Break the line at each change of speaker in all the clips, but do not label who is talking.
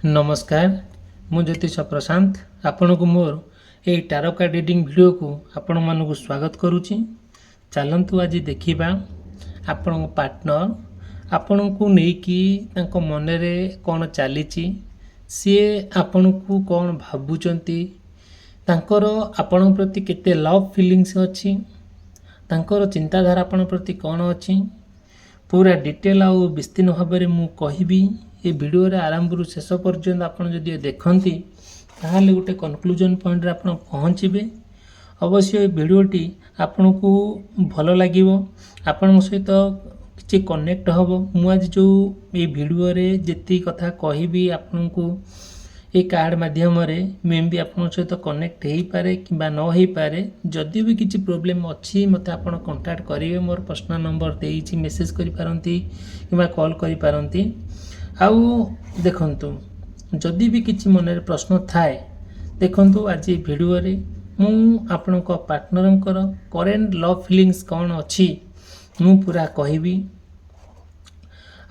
नमस्कार मु ज्योतिष प्रशांत आपण को मोर ये टारो कार्ड रीडिंग वीडियो को आपण मानक स्वागत करुच्ची। चलतु आज देखा आपण पार्टनर आपण को लेकिन मन में कौन चली सी आपण को कौन भावुंट आपण प्रति केते लव फीलिंग्स अच्छी तांकर चिंताधारा आपण प्रति कौन अच्छी पूरा डिटेल आउ विस्तीर्ण भाव में मु कहबी। ये वीडियो रे आरंभ रु शेष पर्यंत आपण जदि देखंती ताहाले गोटे कन्क्लूजन पॉइंट रे आपण पहुँचे। अवश्य ये वीडियोटी आपण को भल लगे आपण सहित किसी कनेक्ट हम। मु आज जो ये वीडियो रे जेती कथा कहबी आपण को ये कार्ड माध्यम रे मे भी आपण सहित कनेक्ट हो पारे कि न हो पारे। जदि भी किसी प्रोब्लेम अच्छी मत आपण कांटेक्ट करेंगे। मोर पर्सनल नंबर देइछि मेसेज करि पारंती कि कॉल करि पारंती। आउ देखंतु जदि भी किसी मन में प्रश्न थाए देखंतु आज वीडियो रे मु आपण पार्टनर करेंट लव फीलिंग्स कौन अच्छी मु पूरा कहबी।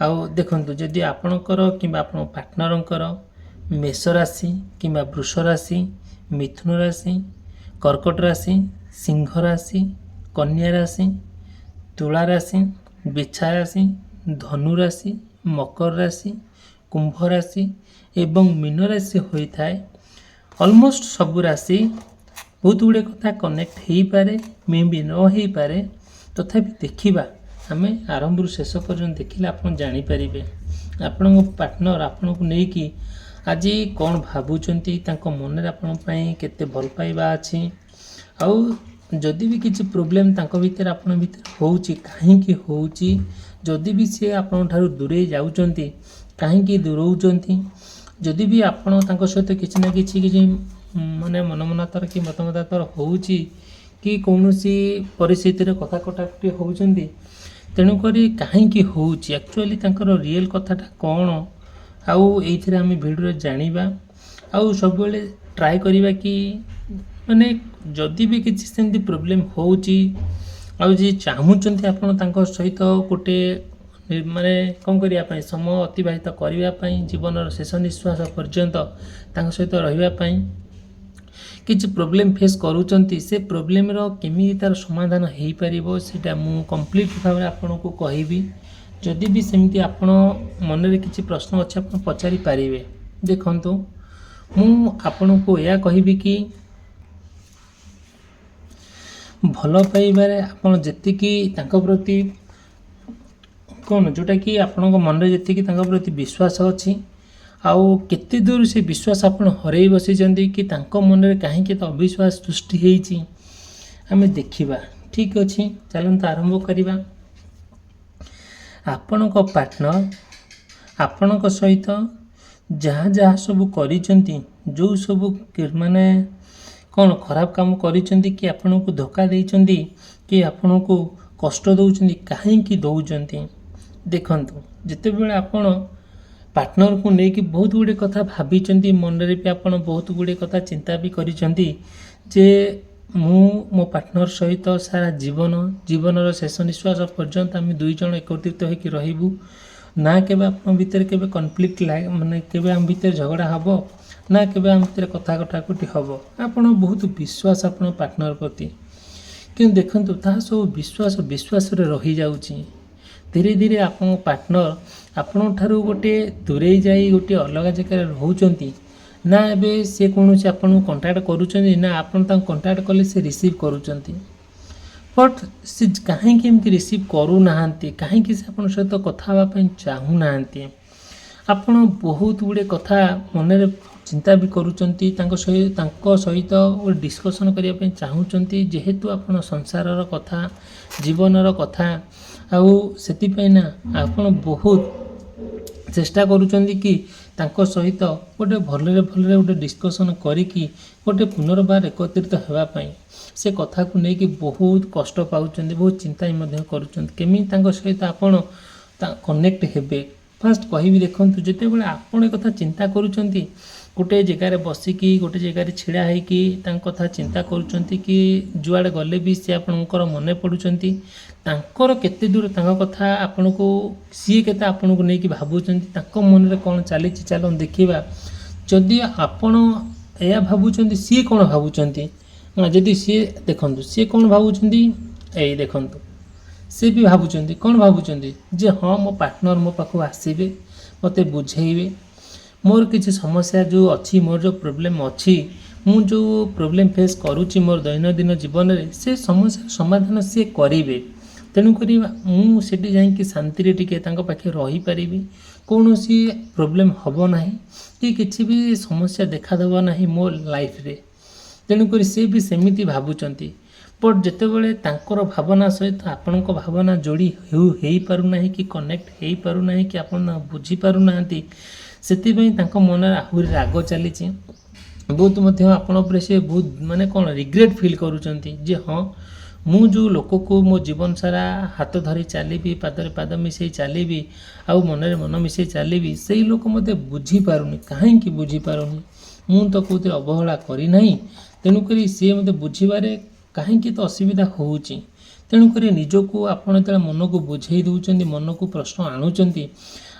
आउ देखंतु जदि आपणकर कि आपण पार्टनर मेष राशि कि वृष राशि मिथुन राशि कर्कट राशि सिंह राशि कन्या राशि तुला राशि बिछा राशि धनु राशि मकर राशि कुंभ राशि एवं मीन राशि होता है ऑलमोस्ट सब राशि बहुत गुड़े कथा कनेक्ट हो पारे मे भी न हो पारे। तथापि देखा आम आरंभ शेष पर्यंत देखिले आप जानीपारे आपण पार्टनर आपण को लेकिन आज कौन भावुंट मन में आपण केते भल पाइबा अच्छी आउ जदि भी किसी प्रोब्लेम भीतर आपण भीतर होउची काहेकि होउची जदि भी सी आपण ठारू दूरे जाउचंती काहेकि दूरउचंती जदि भी आपण तांको सहित किछि ना किछि माने मनमनातर कि मतमतातर होउची कि कौनसी परिस्थिति रे कथा कटाकटी होउचंती तेणु करी काहेकि होउची एक्चुअली तांकर रियल कथाटा कौन आउ एइथिरे आमे वीडियो रे जानिबा। आउ सब बेले ट्राई करिबा कि माने जदि भी किछि सेंती प्रोब्लेम होउची आउ जे चाहूचंती आपण तांको सहित गोटे माने कौन करिया पई समय अतिबाहित करिया पई जीवन शेष निश्वास पर्यंत तांको सहित रहिबा पई किछि प्रोब्लेम फेस करूचंती से प्रोब्लेम रो केमी तार समाधान हेई परिबो सेटा मु कंप्लीट भाव में आपण को कहबी। जदि भी सेमती आपण मन में किछि प्रश्न अच्छे आप पचारि पारिबे। देखंतु मु आपण को या कहबी कि भल पाइबारे आपण जेतिकी तांको प्रति कौन जोटा कि आपण मन में जेतिकी तांको प्रति विश्वास अच्छी आउ केते दूर से विश्वास आपण हरई बसी कि तांको मन में कहीं तो अविश्वास सृष्टि होईची आमे देखिबा। ठीक अच्छे चलत आरंभ करिबा। आपणक पार्टनर आपणक सहित जहाँ जहाँ सब करिसेंती जो सब माने कौन खराब काम करिसेंती कि आपण को धोखा देइसेंती कि आपण को कष्ट दउसेंती काहेकि दउसेंती। देखंतु जिते बेले आपण पार्टनर को लेकिन बहुत गुड़े कथा भाभी मन में भी आप बहुत गुड़े कथा चिंता भी करिसेंती जे मो पार्टनर सहित सारा जीवन शेष निश्वास पर्यंत आम दुई जन एकत्रित होकर रहबू ना केबे आपन भीतर केबे कॉन्फ्लिक्ट माने केबे आम भीतर झगड़ा हबो ना केबे आम भीतर कथा कटाकटी हबो। आपण बहुत विश्वास आपण पार्टनर प्रति कि देखंतु ता सब विश्वास रे रही जाउची। धीरे धीरे आपण पार्टनर आपण ठारू गोटे दूरे जाई गोटे अलग जगह रहउचंती ना एबे से कौन से आपन कांटेक्ट करूचंती ना आपन ता कांटेक्ट कले से रिसीव करूचंती बट से काहेकि एमती रिसीव करू नाहांती काहेकि से आपन सहित कथा हवा पई चाहू नाहांती। आपन बहुत गुड़े कथा मन में चिंता भी करूचंती तांको सहित डिस्कशन करिया पई चाहूचंती जेहेतु आपन संसारर कथा जीवनर कथा आउ सेति पई ना आपन बहुत चेष्टा करूचंती कि तांको सहित गोटे भलरे गोटे डिस्कसन करिकी गोटे पुनर्बार एकत्रित हेबा पई से कथा को लेकिन बहुत कष्ट पाउचंती बहुत चिंता करूचंती केमी तांको सहित आपण कनेक्ट हेबे फास्ट कहबी देखूँ जिते बड़े आपण कथा चिंता करुँच गोटे जगार बसिकी गोटे जगार छिड़ा होगी कथा चिंता करुँच कि जुआड़े गले भी सी आपणकर मन पड़ुंट तांकर केते दूर तांका कथा आपण को सी केते आपण को लेकिन भावुंट मन में कौन चली चलो देखा जदि आपण या भावुंट सी कौन भावुंट जदि सी देखु सी कौन भावुंट यही देखु सी भी भावुंट कौन भावुंट जे हाँ मो पार्टनर मो पाखु आसबे मत बुझेबे मोर किसी समस्या जो अच्छी मोर जो प्रोब्लेम अच्छी मु जो प्रोब्लेम फेस करुच्ची मोर दैनंदिन जीवन में से समस्या समाधान सी करेंगे तेणुक मुझे जा शांति टिके पाखे रही पारि कौन सी प्रोब्लेम हम ना कि किसी भी समस्या देखादेव ना मो लाइफ रे तेणुक सी भी सेमती भावुंट बट जितेबाला तांकर भावना सहित आपण भावना जोड़ी हो पारना कि कनेक्ट हो पारना कि आप बुझीपारना से मन आहरी राग चली बहुत आपण से बहुत माने कौन रिग्रेट फील करुँचे हाँ मु जो लोक को मो जीवन सारा हाथ धरी चली पादरे पाद मिसई चली आउ मन मन मिसई चली से लोक मत बुझीपारुनी कहीं बुझीपारुनी मु तो कौन अवहेला करना तेणुक सी मत बुझे कहीं तो असुविधा होची तेणुक निजको आपड़ जो मन को बुझे दौरान मन को प्रश्न आणुंट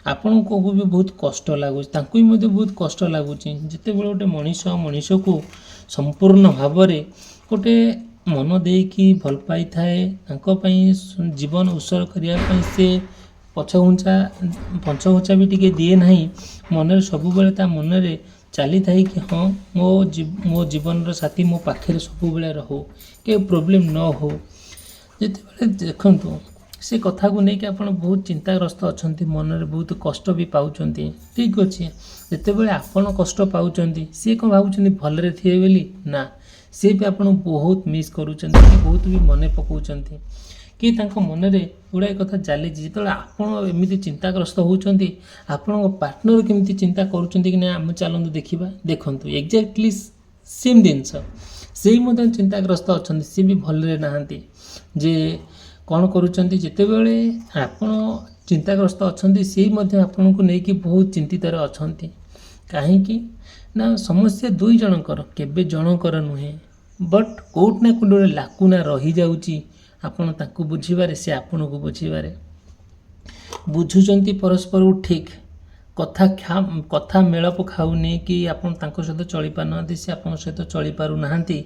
आपण को भी बहुत कष्ट लगुच बहुत कष्ट लगुच जिते बड़े गोटे मनीष को संपूर्ण भाव में गोटे मन देकी भल पाई थाए जीवन उत्सर्ग करने से पछघुंचा भी टिके दिए ना मन सब मन में चली थाए कि हाँ मो जीवन साथी मो पाखे सब रहो के प्रोब्लेम न हो जिते देखु से कथा को लेकिन आप बहुत चिंताग्रस्त अच्छा मन में बहुत कष्ट भी पाँच ठीक अच्छे जिते आपण कष्ट पाँच सी कौन भावुं भलरे थे बोली ना सी भी आप बहुत मिस करुँच बहुत भी मन पकाउंट कि मन में गुड़ाए कथा चली जो आपमती चिंताग्रस्त होती आपण पार्टनर केमती चिंता करुँच कि ना आम चलते देखा देखु एक्जाक्टली सेम जिनस से चिंताग्रस्त अच्छा सी भी भलरे नहांती जे कौन करुँच जिते बड़े आपण चिंताग्रस्त अच्छा सी आपण को लेकिन बहुत चिंतित अच्छा कहीं ना समस्या दुई जनकर केबे जनकर नुहे बट कोट ना कोटे लाकुना रही जाउची आपण तांको बुझीबारे से आपण को बुझीबारे बुझुचंती परस्पर ठीक कथा मेलप खाऊनी कि आपण तांको सहित चली पारना से आपण सहित चली पारु नाहांती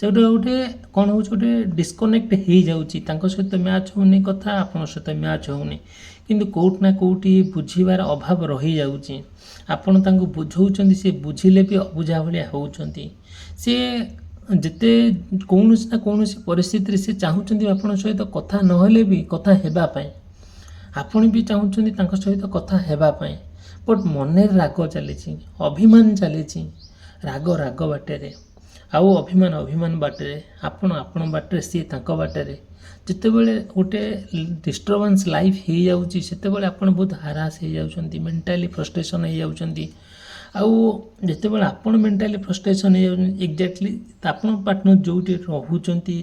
से गोटे कौन हो गोटे डिस्कनेक्ट हो जाउची तांको सहित मैच होनी कथा आपण सहित मैच होनी किंतु कोट ना कोटी बुझीबार अभाव रही जाउची आपण तांको बुझौचंती से बुझिले भी अबुझा भलिया होउचंती से जिते कौन ना कौन परिस्थिति से चाहूँगी आप सहित कथा नहेले भी कथा हेबापाई आपण भी चाहूँगी सहित कथा हेबापाई बट मन राग चली अभिमान चली राग राग बाटे आउ अभिमान अभिमान बाटे आपण बाटे सी बाटे जिते बड़े गोटे डिस्टर्बेंस लाइफ हो जाऊँगी से आपड़ बहुत हारास हो जाती मेंटाली फ्रस्ट्रेशन हो जाती आउ जिते बड़े आपड़ मेंटाली फ्रस्ट्रेशन हो एक्जाक्टली आपन पार्टनर जोटी रोचंती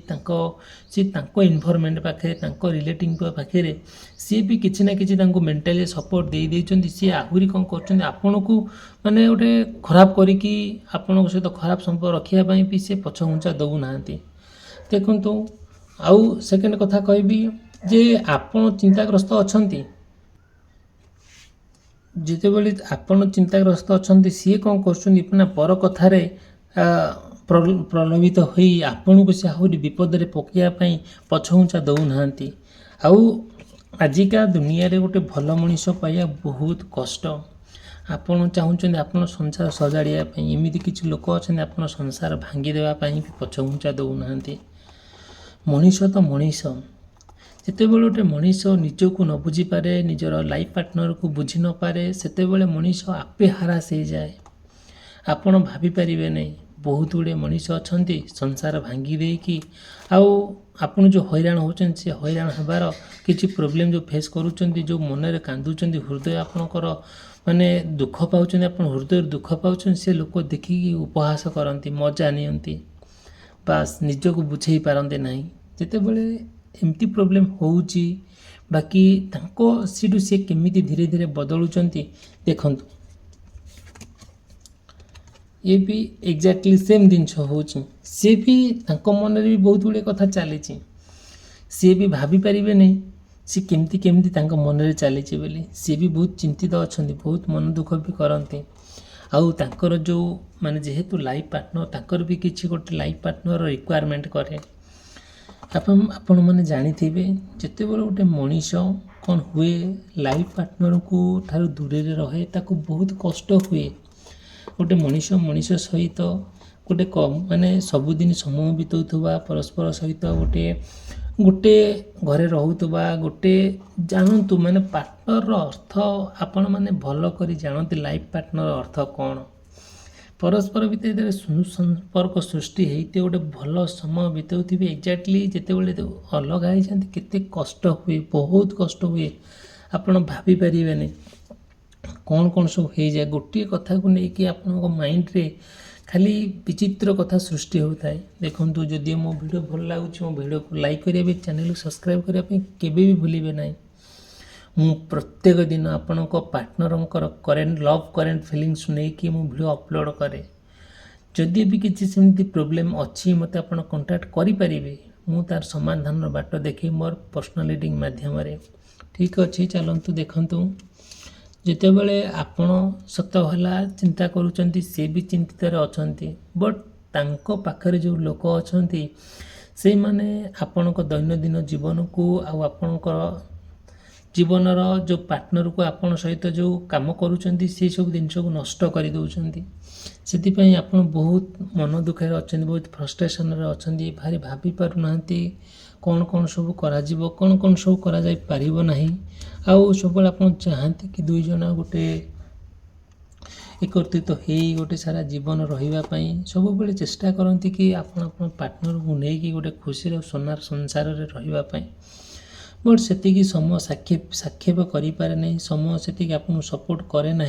सी इन्वायरमेंट पाखे रिलेटिंग पाखे सी भी किसी ना किसी मेंटाली सपोर्ट दे देइचंती सी आहुरी कौन कर आपन को माने गोटे खराब करिकी आपन सहित खराब संपर्क रखिया भी सी पछघुंचा दउ नांती देखंतु आउ सेकेंड कथा कहबी जे आपन चिंताग्रस्त अछंती जिते बड़े आपन चिंताग्रस्त अच्छा सी कौन कर पर कथार प्रलोभित हो आपन को सी आहरी विपद में पकड़ापी पछघुंचा दौना आउ आजिका दुनिया रे गोटे भल मनीष पाइबा बहुत कष्ट आपन चाहूँ आपन संसार सजाड़ापी एमती किसी लोक अच्छा आपन संसार भांगी देवाई भी पछघुंचा दौना मनीष तो मनीष जिते बड़े गोटे मनीष निजको न बुझीपे निजर लाइफ पार्टनर को बुझी न पारे सेते बड़े मनीष आपे हारास हो जाए आपण भाभी पारिबे नहीं बहुत गुड़े मनीष अच्छा संसार भांगी देकी आउ आपन जो हैरान होचन से हैरान हबार किसी प्रोब्लेम जो फेस करूचंती जो मन में कांदुचंती हृदय आपणकर माने दुख पाउचंती आपन हृदय दुख पाउचंती से लोक देखिकी उपहास करती मजा नियंती बास निजको बुझे पारंते नहीं जिते बड़े एमती प्रोब्लेम होउची ବାକି ତାଙ୍କ ସେଠୁ ସେ କେମିତି ଧୀରେ ଧୀରେ ବଦଳୁଛନ୍ତି ଦେଖନ୍ତୁ। ये भी एग्जैक्टली सेम जिनस होची सी भी तांको मन भी बहुत गुड़े कथा चली सी भी भाभी पारे नहीं सी केमती केमती तांको मन रे चली बोली सी भी बहुत चिंतित अच्छा बहुत मन दुख भी करती आउ तांकर जो माने जेहेतु लाइफ पार्टनर तांकर भी किसी गोटे लाइफ पार्टनर रिक्वायरमेंट करे आपण मैंने जानी थे जिते बड़े गोटे मनीष कौन हुए लाइफ पार्टनर को ठार दूरे रहे ताको बहुत कष्ट हुए गोटे मनीष सहित गोटे माने सबुदिन समय बिताउथुबा परस्पर सहित गोटे गोटे घरे रहूतुबा गोटे जानतु माने पार्टनर अर्थ आपण माने भल करी जानते लाइफ पार्टनर अर्थ कौन परस्पर भितर सुसंपर्क सृष्टि होते गोटे भल समय बिताउथिबे एक्जाक्टली जेतेबेले अलग हो जाती केते कष्ट हुए बहुत कष्ट हुए आपण भाभी पारिबेनी कौन कौन सब हो जाए गोटे कथा को लेकिन आपण माइंड रे खाली विचित्र कथा सृष्टि होता है देखो जदि मो वीडियो भल लगुच मो वीडियो को लाइक करेंगे चैनल को सब्सक्राइब करने केबे भी भूलिबे नहीं मु प्रत्येक दिन आपण partner current love current feelings नहीं कि मो वीडियो अपलोड करे जदि भी किसी सेमती प्रोब्लेम अच्छी मत आप कांटेक्ट करें मु तार समाधान बाट देखे मोर पर्सनल रीडिंग माध्यम ठीक अच्छे चलतु देखु जितेबले आपण सत भला चिंता करुँच सी भी चिंतित अच्छा बट तांको पाखरे जो लोक अच्छा से माने आपण दैनंदिन जीवन को आपणकर जीवनर जो पार्टनर को आपण सहित जो काम करुँच से सब जिनस को नष्ट कर दौरान से आप बहुत मन दुखे अच्छा बहुत फ्रस्ट्रेसन अच्छा भारी भाभी पारना कौन कौन सब कौन कौन सब कर आउ सब आप चाहते कि दुई जना गोटे एकत्रित हो गोटे सारा जीवन रही सब बेले चेष्टा करती कि आपण पार्टनर को लेकिन गोटे खुशी सोनार संसार में रही बट से समय साक्षेप करें नहीं समय से आपको सपोर्ट करे ना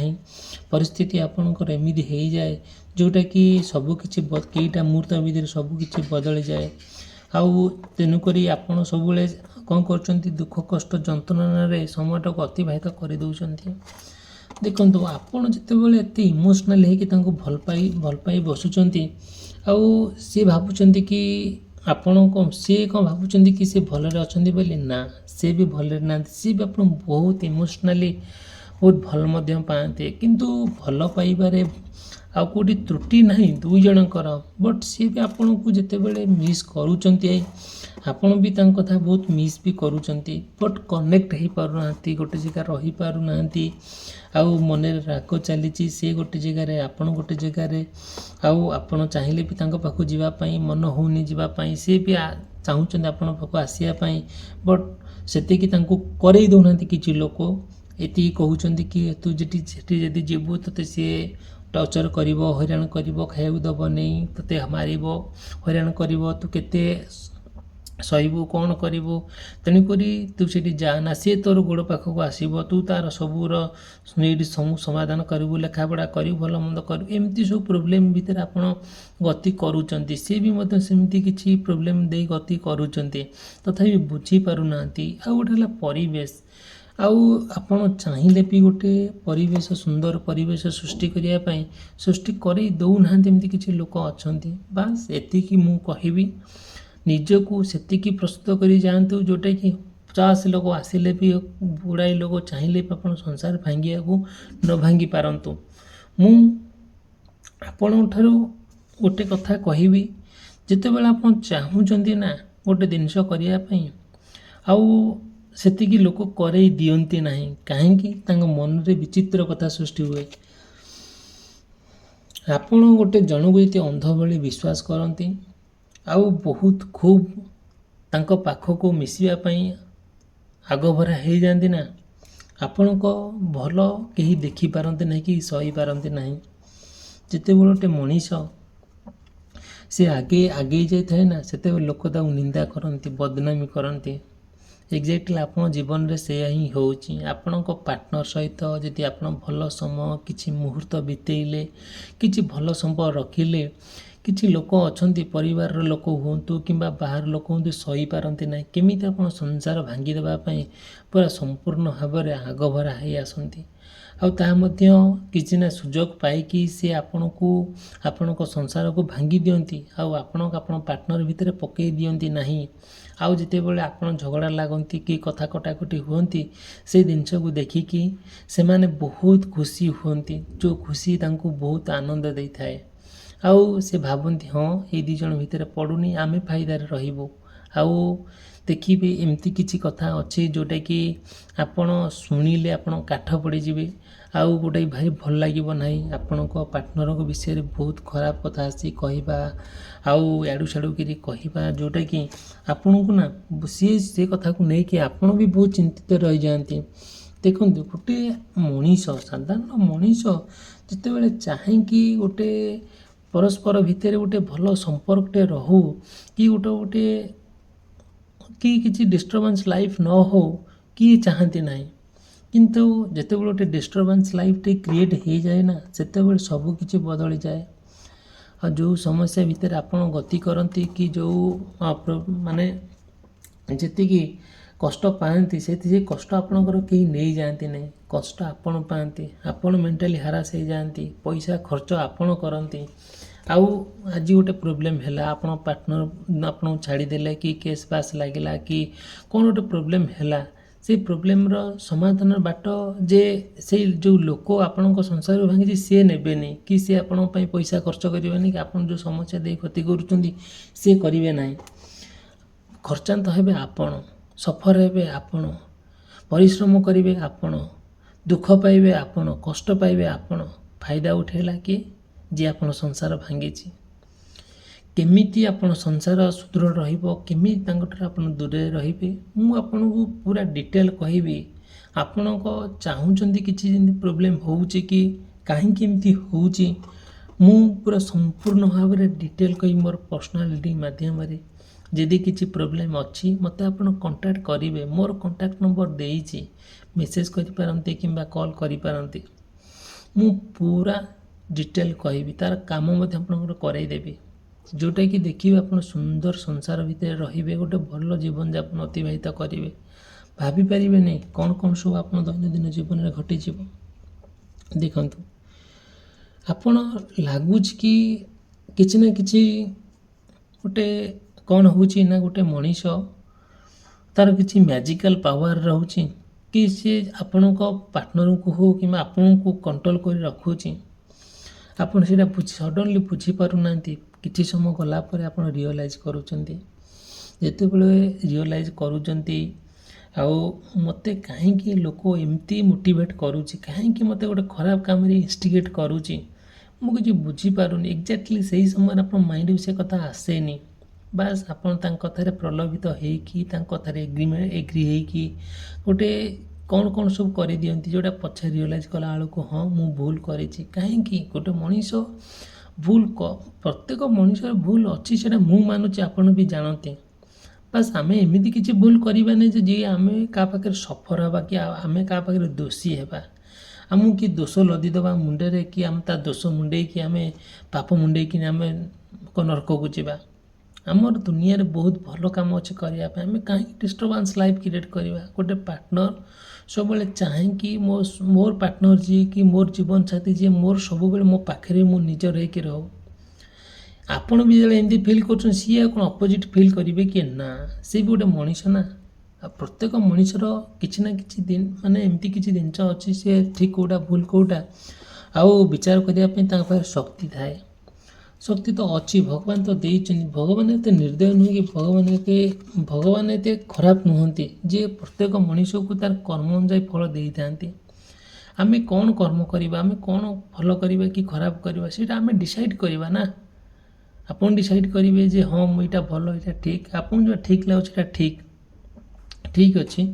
परिस्थिति आपणकर एमती हो जाए जोटा कि सबकि कईटा मुहूर्त भितर सबकि बदली जाए आउ तेणुक आपड़ सब कौन कर दुख कष्ट जंत्रणा समयटा को अतिवाहित कर दौरान देखो आपड़ जितेबाला एत इमोशनाल हो भल पाई बसुँच आउ सी भावुं कि आपण को सी कौन भावुं कि सी भलरे अच्छा बोली ना सी भी भलरे ना सी भी आप बहुत इमोशनाली बहुत भल पाते किंतु भल पाइबारे आउ कोटी त्रुटि नहीं दुई जनकर बट सी भी आपण को जितेबाला मिस करुँच आपण भी कथा बहुत मिस भी करुँच बट कनेक्ट हो पारना गोटे जगह रही पारना आउ मन राग चली सी गोटे जगार आपण गोटे जगार आउ आपण चाहिए भी पाख जावाई मन होनी जावाई सी भी चाहूँ आपण पाख आसापी बट से करई दौना कि लोक ये कहते कि तू जी जीवु तो सी टर्चर कर हैरान कर खाया दब नहीं ते मार हैरान कर तू केते सहबू कौन करू तेणुक तू से जाना सी तोर गोड़ पाखक आसब तू तार सबूर समाधान करू लेखापढ़ा करू भल मंद करू एमती सब प्रोब्लेम भितर आप गति करुँच सी भी सेमती किसी प्रोब्लेम दे गति करुँच तथापि बुझीपारना आउ गोटे परिवेश आउ आपण चाहिए भी गोटे परिवेश सुंदर परिवेश सृष्टि करने सृष्टि कर दौना एमती किसी लोक अच्छा बास एतिकी मु कहबी निजको सेतिकी प्रस्तुत कर जातु जोटा कि 50 लोग आसिले भी गुड़ाई लोग चाहिए भी आप संसार भांगिया को न भांगी पारंतु मु आपण ठारू गोटे कथा कहबी जितेबाला आप चाहूँगी ना गोटे जिनस करने आउ सेतिकी लोक करई दियंती नहीं कहीं मन रे विचित्र कथा सृष्टि हुए आपण गोटे जन को ये अंध भली विश्वास करती आउ बहुत खूब तांको पाख को मिसवाई आगभरा हो जाती ना आपण को भल कहीं देखिपारती ना कि सही पारती ना जिते गोटे मनीष से आगे आगे जाए ना से लोक निंदा करती बदनामी करती एक्जाक्टली आपण जीवन रे से ही होउची आपणक पार्टनर सहित जदि आपण भल समय किछि मुहूर्त बितेइले किछि भल संपर्क रखिले किछि लोक अछंती परिवार रो लोक हुंतु किंबा बाहर लोक हुंतु सही पारंती नै केमिति आपण संसार भांगी देबा पई पूरा संपूर्ण भाବରେ आग भरा हेई आसंती आउ ताहा मध्य किछि ना सुजोग पाई कि से आपणकू आपणक संसार को भांगी दियंती आउ आपणक आपण पार्टनर भितरे पकई दियंती नाही आउ जिते बेले आपण झगड़ा लागंती कि कथा कटाकटी हुंती से जिनस को देखिकी से माने बहुत खुशी हुंती जो खुशी तांको बहुत आनंद देई थाए आउ से भाबंती हाँ ये दी जन भितर पड़ुनी आमे फायदार रहिबो आउ देखिए एमती किछि कथा अच्छे जोटा कि आपण शुणिले आपण काठ पड़ जाए आउ गोटे भाई भल लगे ना आपण पार्टनर विषय बहुत खराब कथा आसी कहवा आउ याडू साड़ू करी कहवा जोटा कि आपण को ना सी कथा को लेकिन आपण भी बहुत चिंतित रही जाती देखो गोटे मनीष साधारण मनीष जिते चाहे कि गोटे परस्पर भितर गोटे भल संपर्कटे रहू कि गोटे कि किसी डिस्टर्बेंस लाइफ न हो किए चाहती ना किंतु जिते गोटे डिस्टर्बेंस लाइफ टे क्रिएट हो जाए ना से सब किसी बदली जाए और जो समस्या भितर आपण गति करती कि जो माने जी कष्ट पाती से कष्ट आपणकर कहीं नहीं जाती नहीं कष्ट आपण पाती आपण मेंटाली हारास हो जाती पैसा खर्च आपण करती आउ आज गोटे प्रोब्लेम है आपण पार्टनर आपन छाड़ीदे कि केस पास लगे कि कौन गोटे प्रोब्लेम है से प्रोब्लेम रो समाधान बाट जे से जो लोक आपण संसार भांगी सी नेबेनी कि सी आपण पैसा खर्च करेनि कि आपण जो समस्या दे क्षति करुँच सी करेंगे ना खर्चांत हे आपण सफर हे आपण परिश्रम करेंगे आपण दुख पाइबे आपण कष्ट पाइबे आपण फायदा उठेला कि जे आपण संसार भांगी केमिति आपण संसार सुदृढ़ रहिबो केमिति तांकटर आपण दूरे रहिबे मु आपण को पूरा डिटेल कहबी आपण को चाहूचंदी किछि जिंदे प्रॉब्लम होउची कि काहे केमिति होउची मु पूरा संपूर्ण भाव में डिटेल कहि मोर पर्सनालिटी माध्यम रे जदि किछि प्रॉब्लम अछि मते आपण कांटेक्ट करिवे मोर कांटेक्ट नंबर देइची मेसेज करि पारंते किंबा कॉल करि पारंते मु पूरा डिटेल कहबी तार काम मध्य आपन कराई देबी जोटा कि देखिए आप सुंदर संसार भितर रहिबे गोटे भल जीवन यापन अतिबाहित करेंगे भाभी पारे नहीं कौन कौन सब आप दैनंदिन जीवन में घटी देखु आपण लगुच कि किछि ना किछि गोटे कौन होची ना गोटे मनीष तार किछि मैजिकल पावर रहउची कि से आपण पार्टनर को हो कि आपण को कंट्रोल कर रखुची आपण से सडनली बुझी पारु नांती किछि समय गला पर आपण रियलाइज करूचंती जेते बेले रियलाइज करूचंती आउ मते काहे कि लोक एमती मोटिवेट करूची काहे कि मते गोटे खराब काम रे इंस्टिगेट करूची मु किछि बुझी पारुनी एक्जेक्टली सही समय आपण माइंड से कथा आसेनी बास आपण तांक कथारे प्रलोभित हेई कि तांक कथारे एग्री हेई कि गोटे कौन कौन सब कर दियंती जोटा पछे रियलाइज कला आलो को हाँ मु भूल करिछि काहे कि गोटे मनीष भूल प्रत्येक मनुष्य भूल अच्छी से मु मानुची आपण भी जानते बस आम एमती किसी भूल करवा नहीं जे आम क्या पाखे सफर हवा कि आम क्या पाखे दोषी हेबा आमको कि दोष लदिदेवा मुंडे कि आम ता दोष मुंडे कि आम पाप मुंडे कि आम नरक को जावा आमर दुनिया रे बहुत भल काम अच्छे करने आम कहीं डिस्टर्बेंस लाइफ क्रिएट करवा गोटे पार्टनर सब चाहे कि मोर पार्टनर जी कि मोर जीवन साथी जी मोर सब मो पाखे मो निजर होकर रहो आपण भी जो एमती फिल कर सी कौन अपोजिट फिल करेंगे कि ना सी भी गोटे मनीष ना प्रत्येक मनीषर किसी ना कि दिन माने एमती किसी जिनस अच्छी सी ठीक कौटा भूल कौटा आउ विचार करने शक्ति थाए शक्ति तो अच्छी भगवान तो देइछन भगवान एते निर्दय नुहे कि भगवान एते खराब नुहंती जे प्रत्येक मनीष को तार कर्म अनुसार फल दे थांती आमे कौन कर्म करबा आमे कौन भल करबा कि खराब करबा सेटा आमे डिसाइड करबा ना आपन डिसाइड करेंगे जे हाँ मुझा भल यहाँ ठीक आपन जो ठीक लगे सेटा ठीक ठीक अच्छे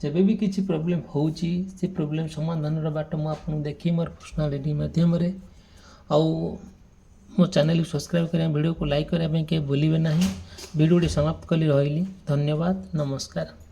जब भी किसी प्रोब्लेम होची से प्रोब्लेम समाधान बाट मुझे देखी मोर पर्सनालिटी माध्यम आउ मो चैनल को सब्सक्राइब करें वीडियो को लाइक करने के भूलिए ना वीडियो समाप्त कली रही धन्यवाद नमस्कार।